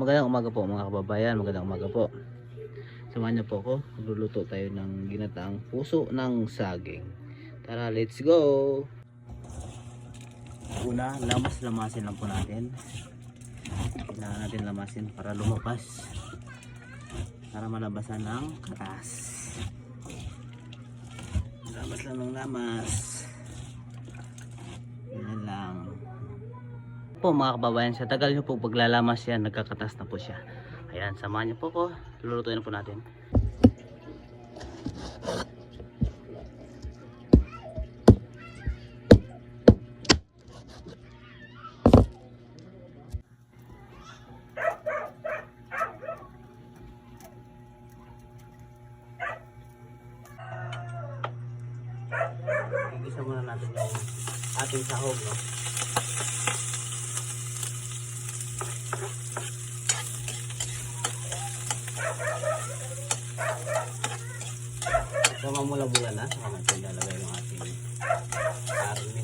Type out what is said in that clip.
Magandang umaga po mga kababayan, magandang umaga po. Samahan niyo po ako, magluluto tayo ng ginataang puso ng saging. Tara, let's go! Una, lamasin lang po natin. Kailangan natin lamasin para lumabas. Para malabasan ng katas. Lamas lang ng lamas. Yan lang. Po mga kababayan, sa tagal nyo po paglalamas yan, nagkakatas na po siya. Ayan, samahan nyo po ko, lulutuin na po natin. Igisa muna natin yung ating sahog, no? So mamula-mula na, saka natin lalagay yung ating karne.